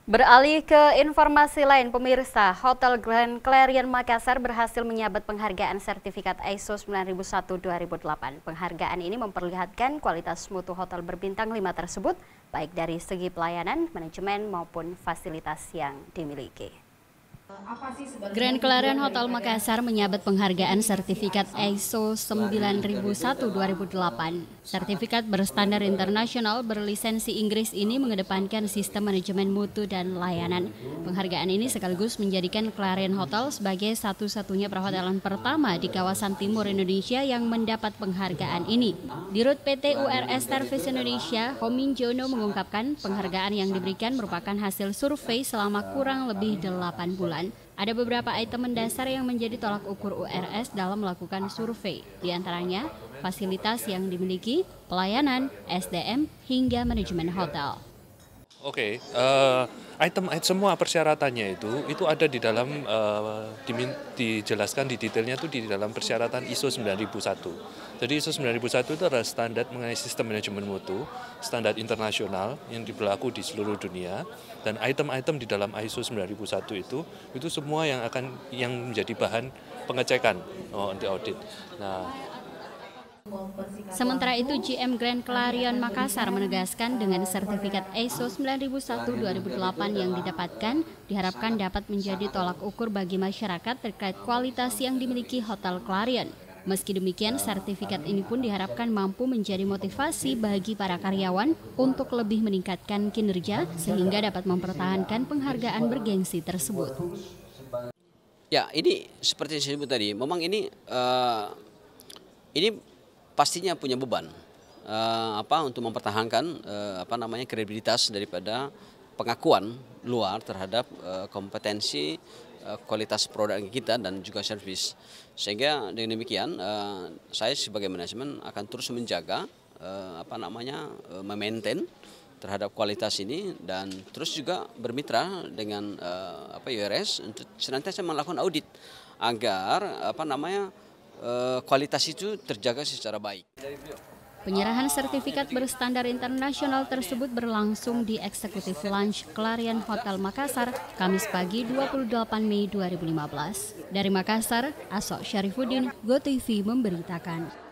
Beralih ke informasi lain, pemirsa, Hotel Grand Clarion Makassar berhasil menyabet penghargaan sertifikat ISO 9001-2008. Penghargaan ini memperlihatkan kualitas mutu hotel berbintang 5 tersebut, baik dari segi pelayanan, manajemen, maupun fasilitas yang dimiliki. Grand Clarion Hotel Makassar menyabet penghargaan sertifikat ISO 9001-2008. Sertifikat berstandar internasional berlisensi Inggris ini mengedepankan sistem manajemen mutu dan layanan. Penghargaan ini sekaligus menjadikan Clarion Hotel sebagai satu-satunya perhotelan pertama di kawasan timur Indonesia yang mendapat penghargaan ini. Dirut PT URS Service Indonesia, Homin Jono mengungkapkan penghargaan yang diberikan merupakan hasil survei selama kurang lebih 8 bulan. Ada beberapa item mendasar yang menjadi tolak ukur URS dalam melakukan survei, di antaranya fasilitas yang dimiliki, pelayanan, SDM, hingga manajemen hotel. Oke, item semua persyaratannya itu ada di dalam dijelaskan di detailnya itu di dalam persyaratan ISO 9001. Jadi ISO 9001 itu adalah standar mengenai sistem manajemen mutu, standar internasional yang berlaku di seluruh dunia, dan item-item di dalam ISO 9001 itu semua yang menjadi bahan pengecekan untuk audit. Nah, sementara itu, GM Grand Clarion Makassar menegaskan dengan sertifikat ISO 9001-2008 yang didapatkan, diharapkan dapat menjadi tolak ukur bagi masyarakat terkait kualitas yang dimiliki Hotel Clarion. Meski demikian, sertifikat ini pun diharapkan mampu menjadi motivasi bagi para karyawan untuk lebih meningkatkan kinerja sehingga dapat mempertahankan penghargaan bergengsi tersebut. Ya, ini seperti yang saya sebut tadi, memang ini pastinya punya beban untuk mempertahankan kredibilitas daripada pengakuan luar terhadap kompetensi kualitas produk kita dan juga servis. Sehingga dengan demikian saya sebagai manajemen akan terus menjaga memaintain terhadap kualitas ini dan terus juga bermitra dengan URS untuk senantiasa melakukan audit agar kualitas itu terjaga secara baik. Penyerahan sertifikat berstandar internasional tersebut berlangsung di Executive Lounge Clarion Hotel Makassar, Kamis pagi 28 Mei 2015. Dari Makassar, Asok Syarifuddin, GoTV memberitakan.